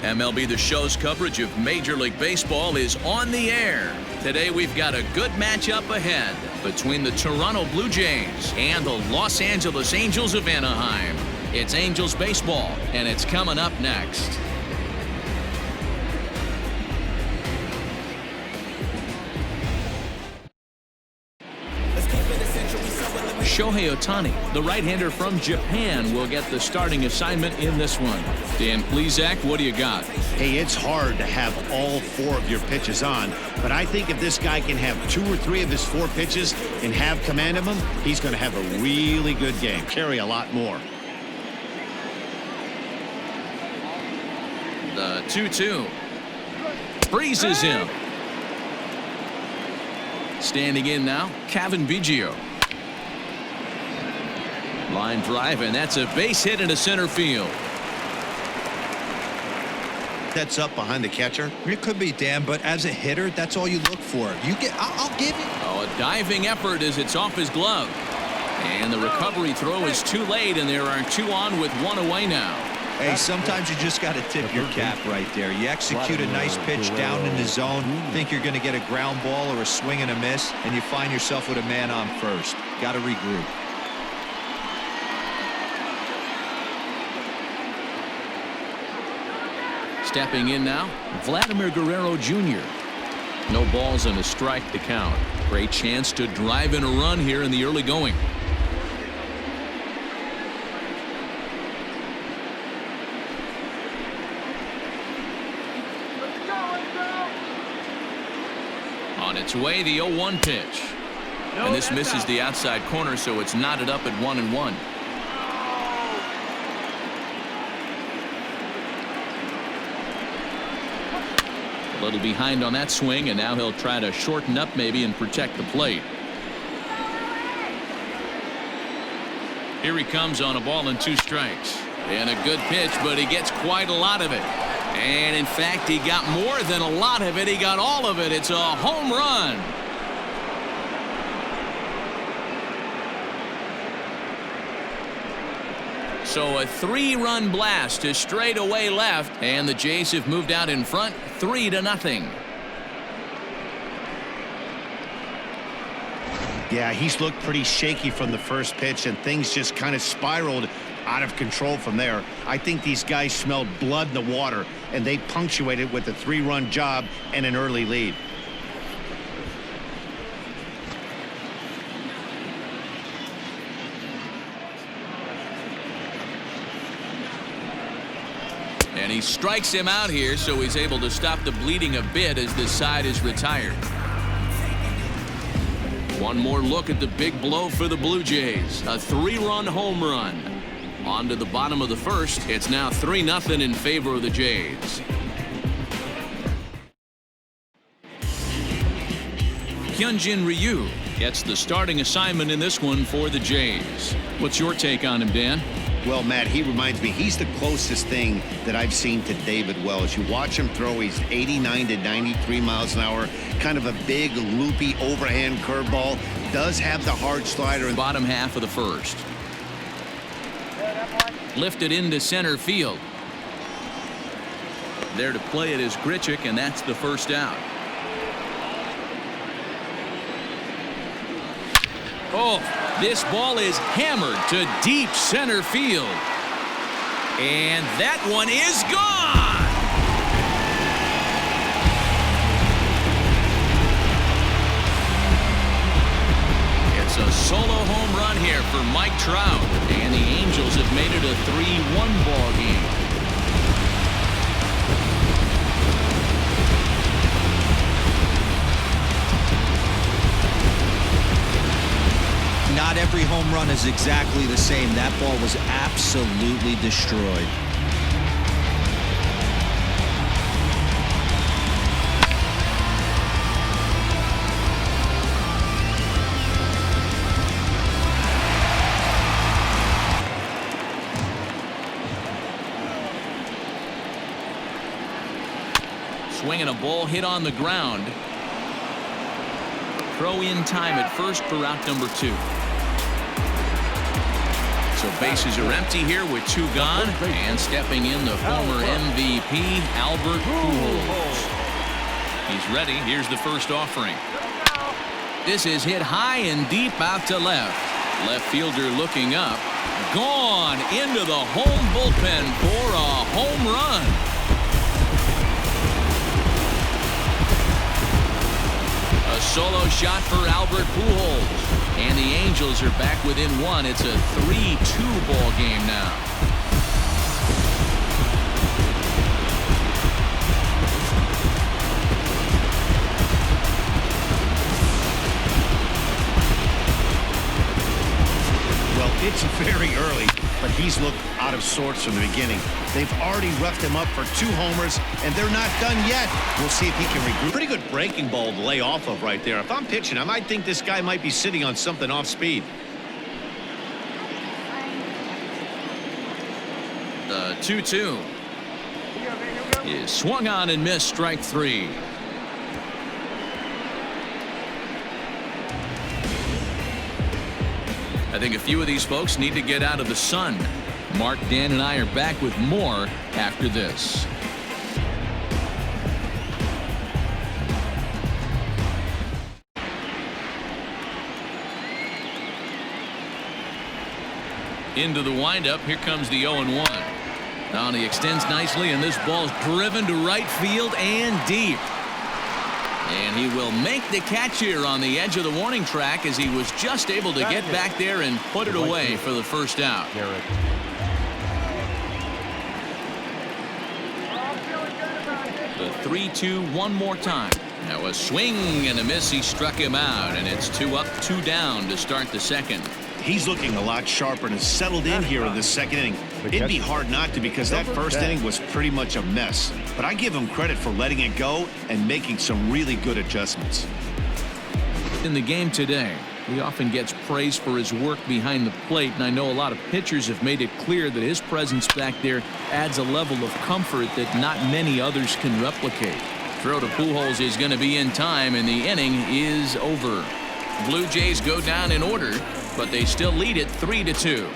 MLB The Show's coverage of Major League Baseball is on the air. Today we've got a good matchup ahead between the Toronto Blue Jays and the Los Angeles Angels of Anaheim. It's Angels baseball, and it's coming up next. Shohei Ohtani, the right-hander from Japan, will get the starting assignment in this one. Dan Plesac, what do you got? Hey, it's hard to have all four of your pitches on, but I think if this guy can have 2 or 3 of his 4 pitches and have command of them, he's going to have a really good game, carry a lot more. The 2-2. Freezes him. Standing in now, Kevin Biggio. Line drive, and that's a base hit into center field. That's up behind the catcher. It could be, Dan, but as a hitter, that's all you look for. I'll give you. Oh, a diving effort as it's off his glove. And the recovery throw is too late, and there are 2 on with 1 away now. Hey, sometimes you just got to tip your cap right there. You execute a nice pitch down in the zone, think you're going to get a ground ball or a swing and a miss, and you find yourself with a man on first. Got to regroup. Stepping in now, Vladimir Guerrero Jr. No balls and a strike to count. Great chance to drive in a run here in the early going. On its way, the 0-1 pitch. And this misses the outside corner, so it's knotted up at 1-1. A little behind on that swing, and now he'll try to shorten up maybe and protect the plate. Here he comes on a ball and 2 strikes. And a good pitch, but he gets quite a lot of it. And in fact, he got more than a lot of it. He got all of it. It's a home run. So a 3-run blast to straightaway left, and the Jays have moved out in front 3-0. Yeah, he's looked pretty shaky from the first pitch, and things just kind of spiraled out of control from there. I think these guys smelled blood in the water, and they punctuated with a 3-run job and an early lead. And he strikes him out here, so he's able to stop the bleeding a bit as this side is retired. One more look at the big blow for the Blue Jays. A 3-run home run. On to the bottom of the first. It's now 3-0 in favor of the Jays. Hyun-Jin Ryu gets the starting assignment in this one for the Jays. What's your take on him, Dan? Well, Matt, he reminds me, he's the closest thing that I've seen to David Wells. You watch him throw, he's 89 to 93 miles an hour, kind of a big, loopy, overhand curveball. Does have the hard slider in the bottom half of the first. Lifted into center field. There to play it is Grichuk, and that's the first out. Oh, this ball is hammered to deep center field. And that one is gone. It's a solo home run here for Mike Trout. And the Angels have made it a 3-1 ball game. Not every home run is exactly the same. That ball was absolutely destroyed. Swinging a ball hit on the ground. Throw in time at first for out number 2. So bases are empty here with 2 gone, and stepping in the former MVP, Albert Pujols. He's ready. Here's the first offering. This is hit high and deep out to left. Left fielder looking up. Gone into the home bullpen for a home run. A solo shot for Albert Pujols. And the Angels are back within 1. It's a 3-2 ball game now. It's very early, but he's looked out of sorts from the beginning. They've already roughed him up for 2 homers, and they're not done yet. We'll see if he can regroup. Pretty good breaking ball to lay off of right there. If I'm pitching, I might think this guy might be sitting on something off speed. The 2-2 is swung on and missed, strike 3. I think a few of these folks need to get out of the sun. Mark, Dan, and I are back with more after this. Into the windup. Here comes the 0-1. Now he extends nicely, and this ball's driven to right field and deep. And he will make the catch here on the edge of the warning track as he was just able to get back there and put it away for the first out. The 3-2 one more time. Now a swing and a miss. He struck him out, and it's 2 up, 2 down to start the second. He's looking a lot sharper and has settled in here in the second inning. It'd be hard not to, because that first inning was pretty much a mess. But I give him credit for letting it go and making some really good adjustments. In the game today, he often gets praised for his work behind the plate, and I know a lot of pitchers have made it clear that his presence back there adds a level of comfort that not many others can replicate. Throw to Pujols is going to be in time, and the inning is over. Blue Jays go down in order, but they still lead it 3-2.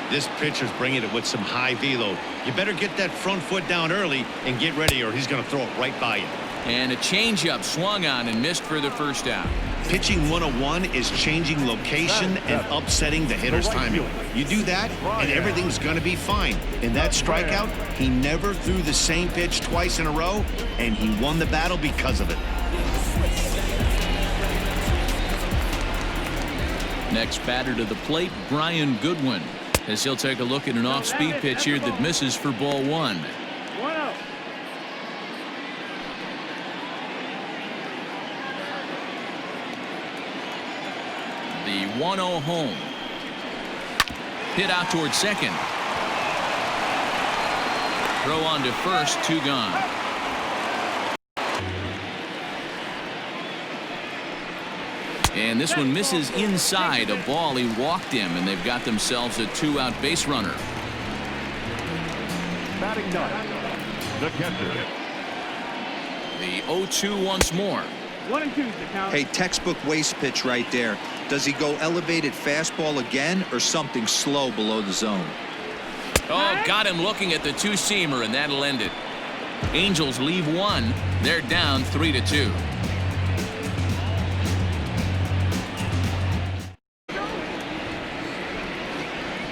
This pitcher's bringing it with some high velo. You better get that front foot down early and get ready, or he's going to throw it right by you. And a changeup swung on and missed for the first out. Pitching 101 is changing location and upsetting the hitter's timing. You do that, and everything's going to be fine. In that strikeout, he never threw the same pitch twice in a row, and he won the battle because of it. Next batter to the plate, Brian Goodwin, as he'll take a look at an off-speed pitch here that misses for ball 1. The 1-0 home. Hit out towards second. Throw on to first, 2 gone. And this one misses inside a ball. He walked him, and they've got themselves a 2-out base runner. Batting done. The catcher. The 0-2 once more. 1-2 the count. Hey, textbook waste pitch right there. Does he go elevated fastball again, or something slow below the zone? Oh, got him looking at the 2-seamer, and that'll end it. Angels leave 1. They're down 3-2.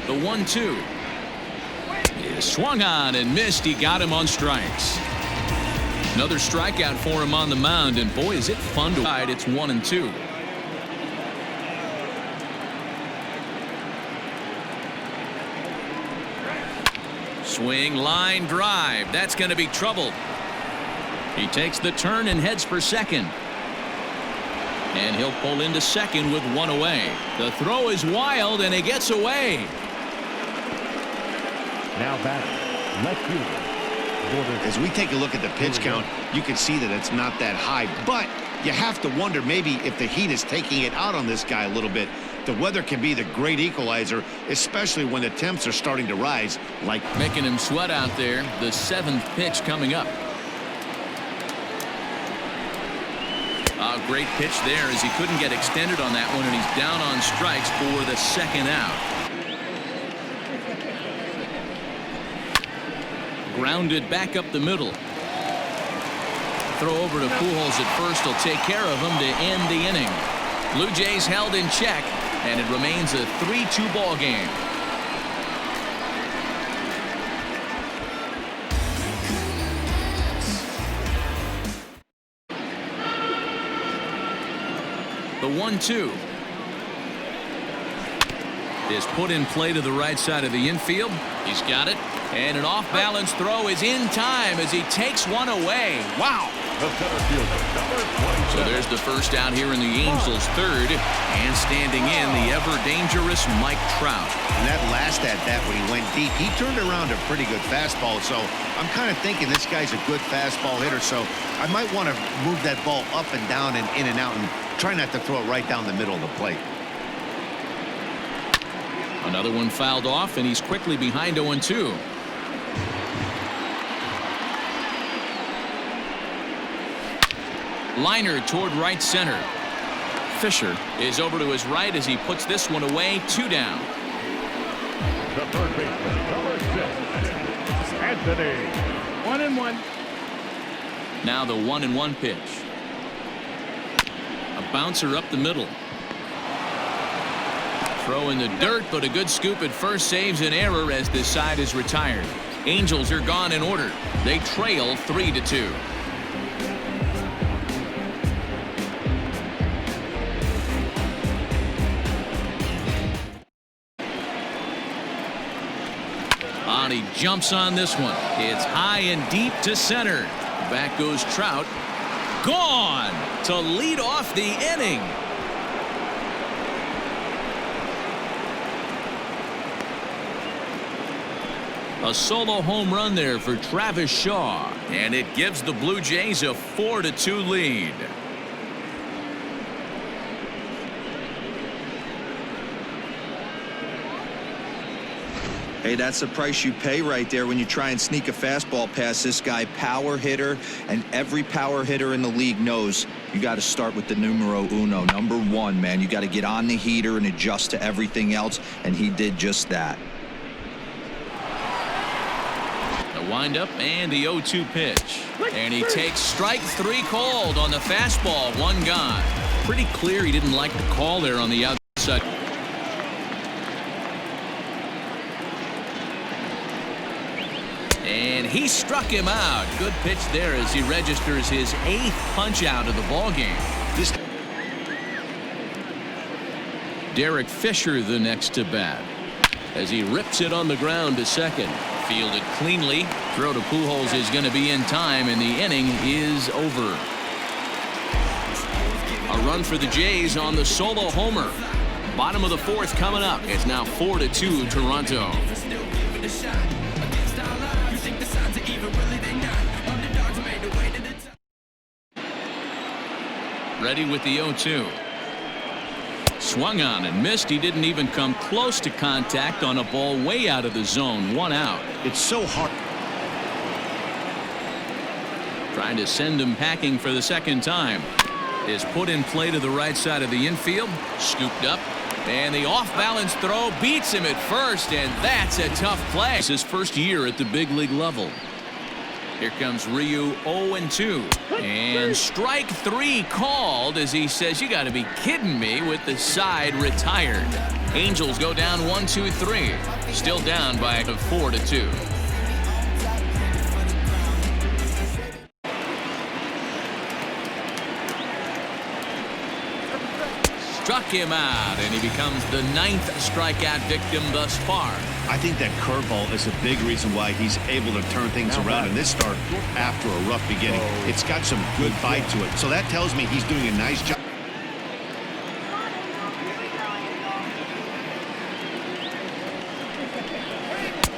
The 1-2 is swung on and missed. He got him on strikes. Another strikeout for him on the mound, and boy, is it fun to ride. It's 1-2. Swing, line drive. That's going to be trouble. He takes the turn and heads for second. And he'll pull into second with 1 away. The throw is wild, and he gets away. Now batting, left fielder. As we take a look at the pitch count, you can see that it's not that high, but you have to wonder maybe if the heat is taking it out on this guy a little bit. The weather can be the great equalizer, especially when the temps are starting to rise, like making him sweat out there. The 7th pitch coming up. A Great pitch there as he couldn't get extended on that one, and he's down on strikes for the second out. Grounded back up the middle. Throw over to Pujols at first will take care of him to end the inning. Blue Jays held in check, and it remains a 3-2 ball game. The 1-2 is put in play to the right side of the infield. He's got it, and an off-balance throw is in time as he takes one away. Wow! So there's the first out here in the Angels' third, and standing in the ever-dangerous Mike Trout. And that last at-bat when he went deep, he turned around a pretty good fastball, so I'm kind of thinking this guy's a good fastball hitter, so I might want to move that ball up and down and in and out and try not to throw it right down the middle of the plate. Another one fouled off, and he's quickly behind 0-2. Liner toward right center. Fisher is over to his right as he puts this one away. 2 down. The third baseman, number 6, Anthony. 1-1. Now the 1-1 pitch. A bouncer up the middle. Throw in the dirt, but a good scoop at first saves an error as this side is retired. Angels are gone in order. They trail 3-2. He jumps on this one. It's high and deep to center. Back goes Trout. Gone to lead off the inning. A solo home run there for Travis Shaw, and it gives the Blue Jays a 4-2 lead. Hey, that's the price you pay right there when you try and sneak a fastball past this guy. Power hitter, and every power hitter in the league knows you got to start with the numero uno, number 1, man. You got to get on the heater and adjust to everything else, and he did just that. The windup and the 0-2 pitch, and he takes strike 3 called on the fastball. 1 gone. Pretty clear he didn't like the call there on the outside. And he struck him out. Good pitch there as he registers his 8th punch out of the ball game. Derek Fisher the next to bat as he rips it on the ground to second. Fielded cleanly. Throw to Pujols is going to be in time, and the inning is over. A run for the Jays on the solo homer. Bottom of the 4th coming up. It's now 4-2 Toronto. Ready with the 0-2. Swung on and missed. He didn't even come close to contact on a ball way out of the zone. 1 out. It's so hard. Trying to send him packing for the second time. Is put in play to the right side of the infield. Scooped up. And the off-balance throw beats him at first, and that's a tough play. It's his first year at the big league level. Here comes Ryu, 0-2. And strike 3 called as he says, you got to be kidding me, with the side retired. Angels go down 1-2-3. Still down by 4-2. Struck him out, and he becomes the 9th strikeout victim thus far. I think that curveball is a big reason why he's able to turn things around in this start after a rough beginning. It's got some good bite to it, so that tells me he's doing a nice job.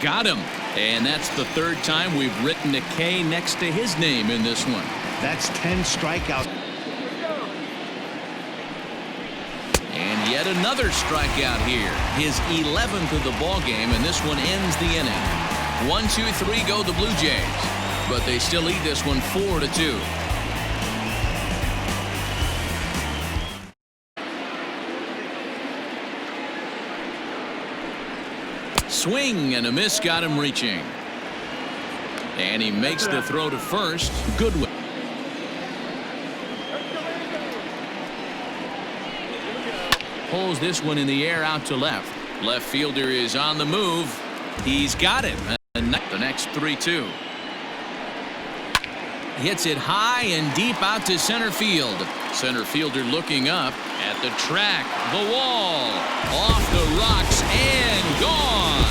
Got him, and that's the 3rd time we've written a K next to his name in this one. That's 10 strikeouts. And yet another strikeout here. His 11th of the ball game, and this one ends the inning. 1-2-3 go the Blue Jays, but they still lead this one 4-2. Swing and a miss got him reaching. And he makes the throw to first. Goodwin. Pulls this one in the air out to left. Left fielder is on the move. He's got it. And the next 3-2. Hits it high and deep out to center field. Center fielder looking up at the track. The wall. Off the rocks and gone.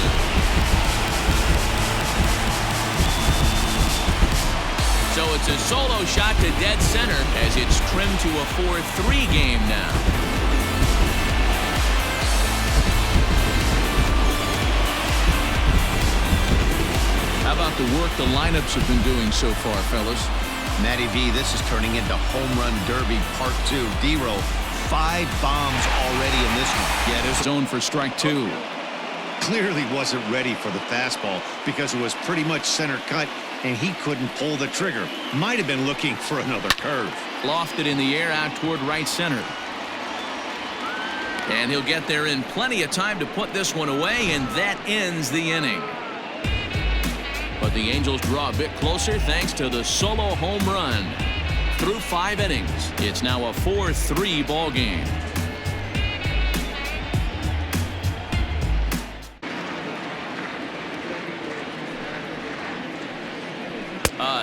So it's a solo shot to dead center as it's trimmed to a 4-3 game now. How about the work the lineups have been doing so far, fellas? Matty V, this is turning into Home Run Derby Part 2. D-Roll, 5 bombs already in this one. Yeah, there's zone for strike 2. Clearly wasn't ready for the fastball because it was pretty much center cut and he couldn't pull the trigger. Might have been looking for another curve. Lofted in the air out toward right center. And he'll get there in plenty of time to put this one away, and that ends the inning. But the Angels draw a bit closer thanks to the solo home run. Through 5 innings, it's now a 4-3 ball game.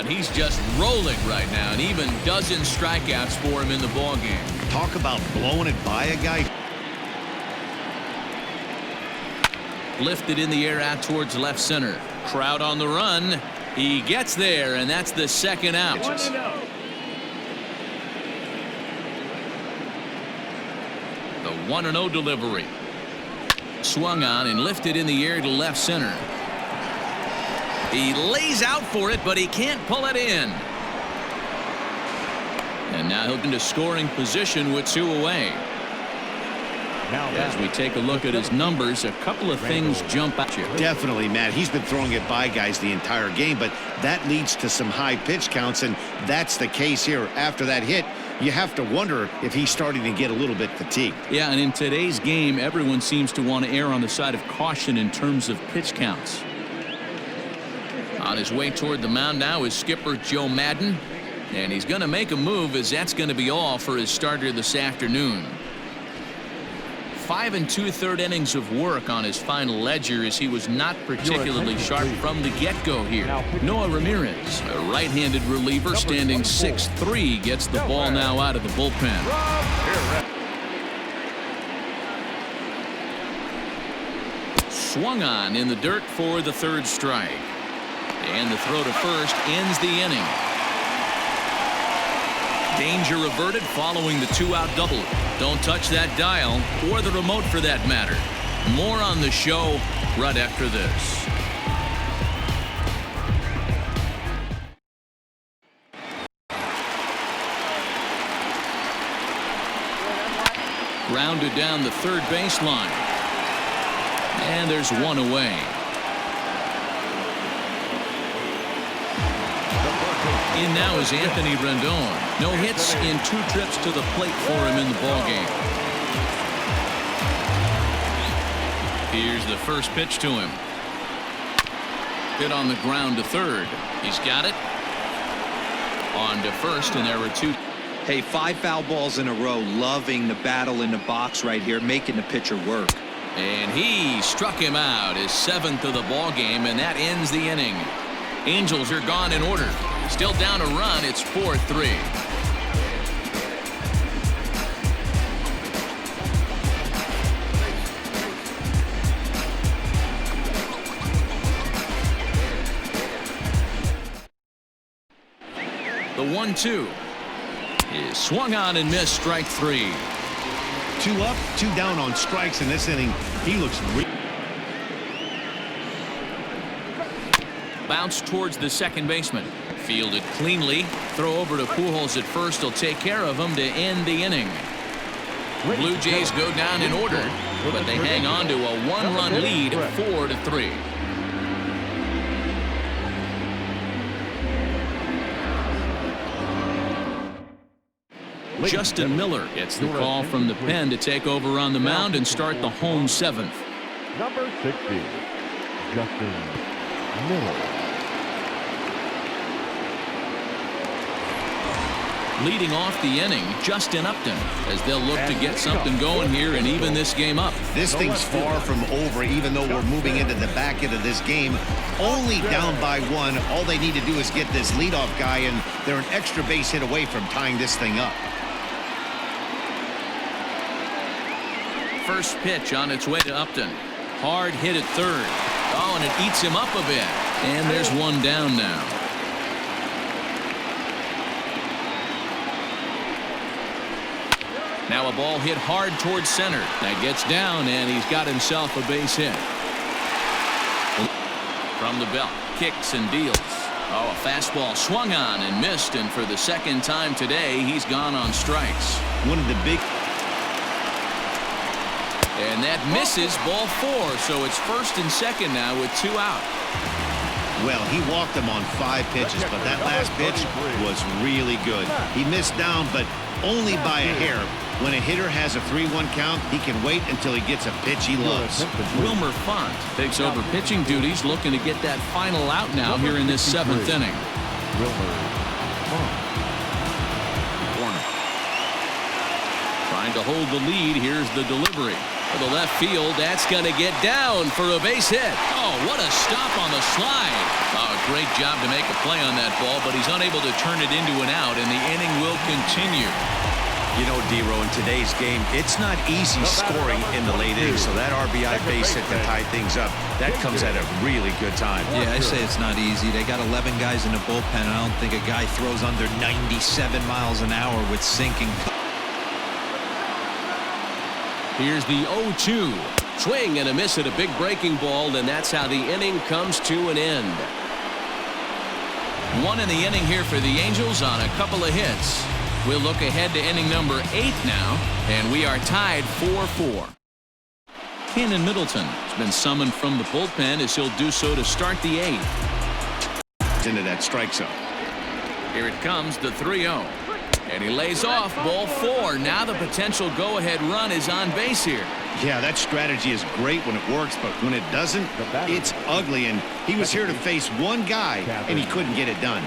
And he's just rolling right now, and even dozen strikeouts for him in the ball game. Talk about blowing it by a guy. Lifted in the air out towards left center. Crowd on the run. He gets there, and that's the second out. The 1-0 delivery. Swung on and lifted in the air to left center. He lays out for it, but he can't pull it in. And now he'll get into scoring position with 2 away. As we take a look at his numbers, a couple of things jump at you. Definitely, Matt. He's been throwing it by guys the entire game, but that leads to some high pitch counts, and that's the case here. After that hit, you have to wonder if he's starting to get a little bit fatigued. Yeah, and in today's game, everyone seems to want to err on the side of caution in terms of pitch counts. On his way toward the mound now is skipper Joe Madden, and he's going to make a move, as that's going to be all for his starter this afternoon. 5 2/3 innings of work on his final ledger, as he was not particularly sharp from the get-go here. Noah Ramirez, a right-handed reliever standing 6'3", gets the ball now out of the bullpen. Swung on in the dirt for the 3rd strike. And the throw to first ends the inning. Danger averted following the 2-out double. Don't touch that dial, or the remote for that matter. More on the show right after this. Grounded down the 3rd baseline. And there's 1 away. In now is Anthony Rendon. No hits in 2 trips to the plate for him in the ballgame. Here's the first pitch to him. Hit on the ground to 3rd. He's got it. On to first, and there were 2. Hey, 5 foul balls in a row. Loving the battle in the box right here, making the pitcher work. And he struck him out, his 7th of the ballgame, and that ends the inning. Angels are gone in order. Still down a run. It's 4-3. The 1-2 is swung on and missed. Strike 3. 2 up, 2 down on strikes in this inning. He looks bounce towards the second baseman. Fielded cleanly. Throw over to Pujols at first. He'll take care of him to end the inning. Blue Jays go down in order, but they hang on to a 1-run lead, 4-3. Justin Miller gets the call from the pen to take over on the mound and start the home 7th. Number 60. Justin Miller. Leading off the inning, Justin Upton, as they'll look to get something going here and even this game up. This thing's far from over, even though we're moving into the back end of this game. Only down by one. All they need to do is get this leadoff guy, and they're an extra base hit away from tying this thing up. First pitch on its way to Upton. Hard hit at third. Oh, and it eats him up a bit. And there's one down now. Now a ball hit hard towards center. That gets down, and he's got himself a base hit. From the belt, kicks and deals. Oh, a fastball swung on and missed, and for the second time today, he's gone on strikes. One of the big... And that misses, ball 4, so it's first and second now with 2 out. Well, he walked him on 5 pitches, but that last pitch was really good. He missed down, but only by a hair. When a hitter has a 3-1 count, he can wait until he gets a pitch he loves. Wilmer Font takes over pitching duties, looking to get that final out now here in this 7th inning. Wilmer Font. Trying to hold the lead. Here's the delivery. For the left field, that's going to get down for a base hit. Oh, what a stop on the slide. Oh, great job to make a play on that ball, but he's unable to turn it into an out, and the inning will continue. You know, D-Row, in today's game, it's not easy scoring in the late innings, so that RBI base hit to tie things up, that comes at a really good time. Yeah, I say it's not easy. They got 11 guys in the bullpen, and I don't think a guy throws under 97 miles an hour with sinking. Here's the 0-2. Swing and a miss at a big breaking ball, and that's how the inning comes to an end. 1 in the inning here for the Angels on a couple of hits. We'll look ahead to inning number 8 now, and we are tied 4-4. Cannon Middleton has been summoned from the bullpen as he'll do so to start the 8th. Into that strike zone. Here it comes, the 3-0. And he lays off, ball 4. Now the potential go-ahead run is on base here. Yeah, that strategy is great when it works, but when it doesn't, it's ugly. And he was here to face one guy, and he couldn't get it done.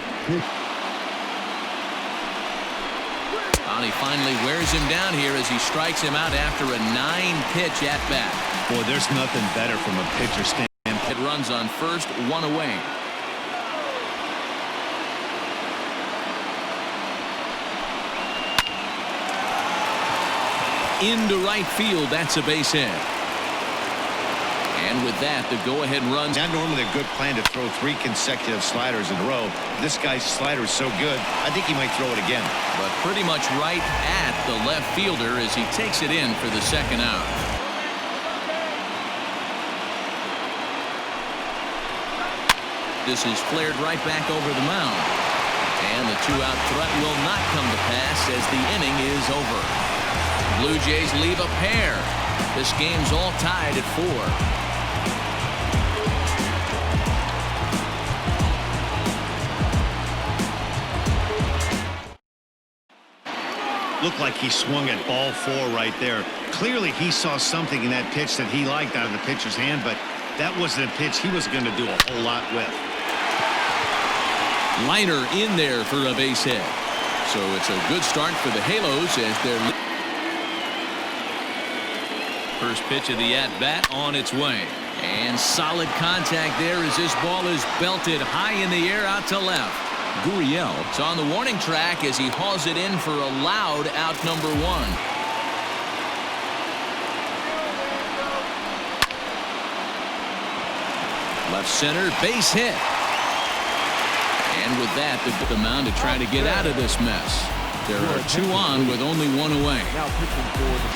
And he finally wears him down here as he strikes him out after a 9-pitch at-bat. Boy, there's nothing better from a pitcher standpoint. It runs on first, 1 away. Into right field, that's a base hit. And with that, the go-ahead runs. Not normally a good plan to throw 3 consecutive sliders in a row. This guy's slider is so good, I think he might throw it again. But pretty much right at the left fielder as he takes it in for the second out. This is flared right back over the mound. And the 2-out threat will not come to pass as the inning is over. Blue Jays leave a pair. This game's all tied at 4. Looked like he swung at ball 4 right there. Clearly he saw something in that pitch that he liked out of the pitcher's hand, but that wasn't a pitch he was going to do a whole lot with. Liner in there for a base hit. So it's a good start for the Halos as they're... First pitch of the at-bat on its way. And solid contact there as this ball is belted high in the air out to left. Gurriel is on the warning track as he hauls it in for a loud out number 1. Left center, base hit. And with that, they put the mound to try to get out of this mess. There are 2 on with only 1 away.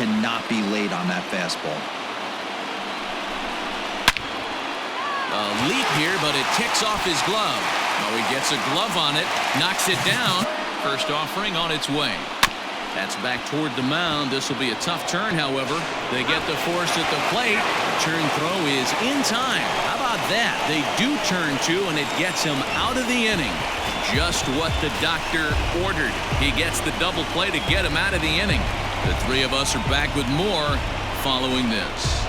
Cannot be late on that fastball. A leap here, but it ticks off his glove. Oh, he gets a glove on it, knocks it down. First offering on its way. That's back toward the mound. This will be a tough turn, however. They get the force at the plate. The turn throw is in time. How about that? They do turn 2, and it gets him out of the inning. Just what the doctor ordered. He gets the double play to get him out of the inning. The 3 of us are back with more following this.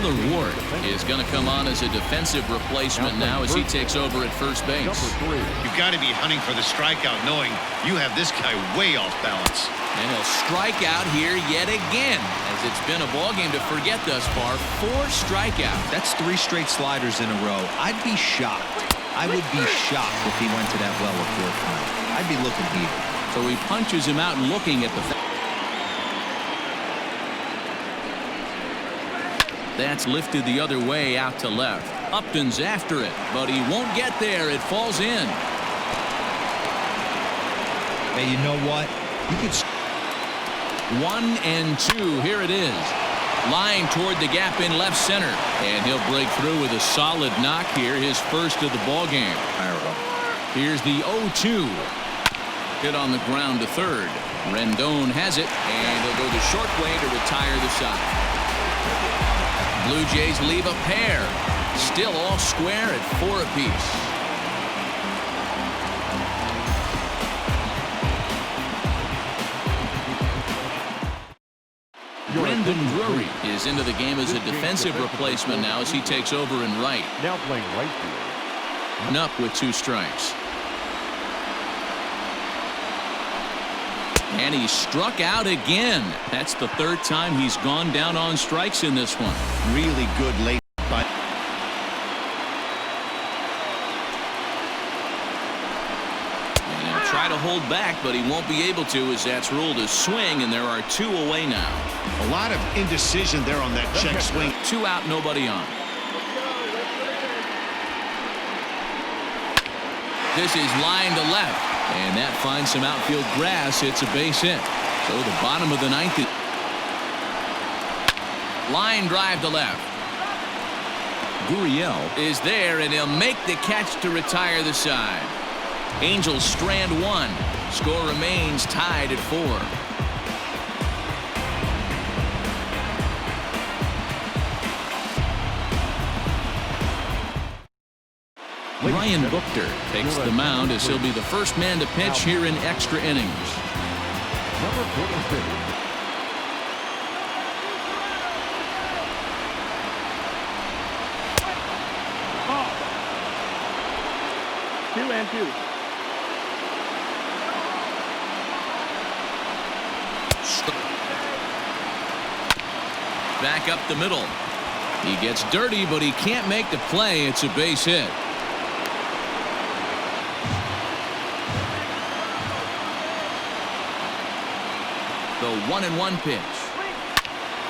Taylor Ward is going to come on as a defensive replacement now as he takes over at first base. You've got to be hunting for the strikeout, knowing you have this guy way off balance. And he'll strike out here yet again, as it's been a ball game to forget thus far. 4 strikeouts. That's 3 straight sliders in a row. I'd be shocked. I would be shocked if he went to that well a 4th time. I'd be looking here. So he punches him out and looking at the... That's lifted the other way out to left. Upton's after it, but he won't get there. It falls in. Hey, you know what? You could... 1-2. Here it is. Line toward the gap in left center. And he'll break through with a solid knock here, his first of the ball game. Here's the 0-2. Hit on the ground to third. Rendon has it, and he'll go the short way to retire the side. Blue Jays leave a pair. Still all square at 4 apiece. Rendon is into the game as a defensive replacement now as he takes over in right. Now playing right field. Up with 2 strikes. And he struck out again. That's the 3rd time he's gone down on strikes in this one. Really good late. And he'll try to hold back, but he won't be able to, as that's ruled a swing, and there are 2 away now. A lot of indecision there on that check swing. 2 out, nobody on. This is line to left, and that finds some outfield grass. It's a base hit. So the bottom of the 9th. Line drive to left. Gurriel is there, and he'll make the catch to retire the side. Angels strand 1. Score remains tied at 4. Ryan Buchter takes the mound as he'll be the first man to pitch here in extra innings. Number 46. Oh. 2-2. Back up the middle. He gets dirty, but he can't make the play. It's a base hit. The 1-1 pitch.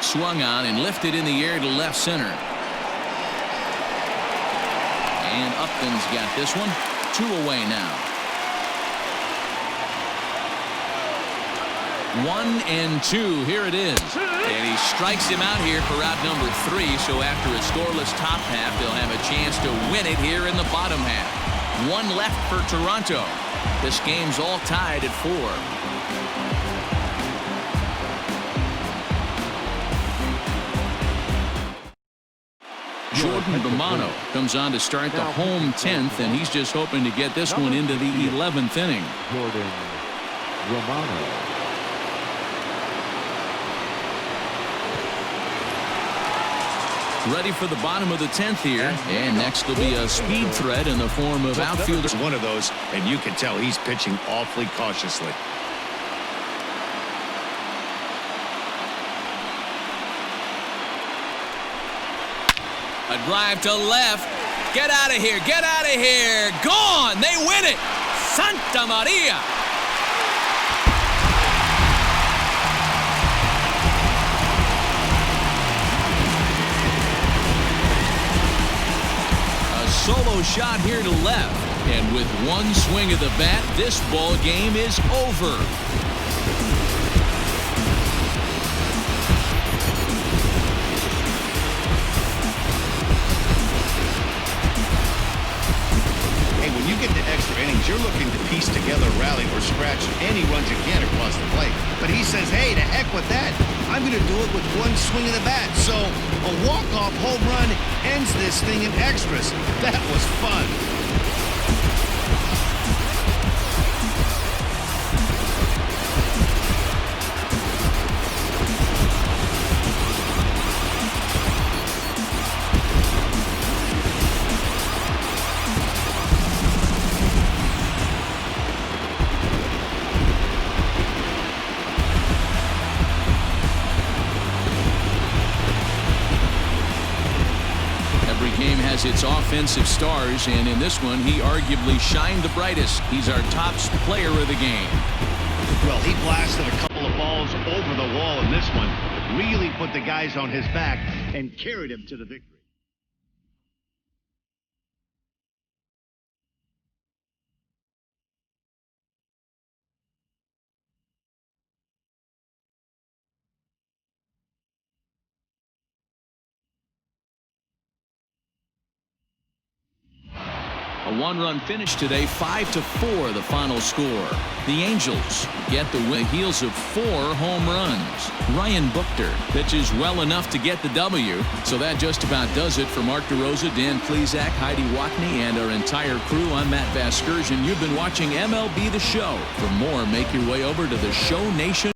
Swung on and lifted in the air to left center. And Upton's got this one. 2 away now. 1-2. Here it is. And he strikes him out here for out number 3. So after a scoreless top half, they'll have a chance to win it here in the bottom half. 1 left for Toronto. This game's all tied at 4. Jordan Romano comes on to start the home 10th, and he's just hoping to get this one into the 11th inning. Jordan Romano. Ready for the bottom of the 10th here, and next will be a speed threat in the form of outfielders. One of those, and you can tell he's pitching awfully cautiously. A drive to left. Get out of here. Get out of here. Gone. They win it. Santa Maria. A solo shot here to left. And with 1 swing of the bat, this ball game is over. Get to extra innings, you're looking to piece together a rally or scratch any runs you can across the plate. But he says, hey, to heck with that. I'm going to do it with 1 swing of the bat. So a walk-off home run ends this thing in extras. That was fun. has its offensive stars, and in this one, he arguably shined the brightest. He's our top player of the game. Well, he blasted a couple of balls over the wall in this one. Really put the guys on his back and carried him to the victory. A one-run finish today, 5-4 the final score. The Angels get the win heels of 4 home runs. Ryan Buchter pitches well enough to get the W. So that just about does it for Mark DeRosa, Dan Plesac, Heidi Watney, and our entire crew. I'm Matt Vasgersian. You've been watching MLB The Show. For more, make your way over to the Show Nation.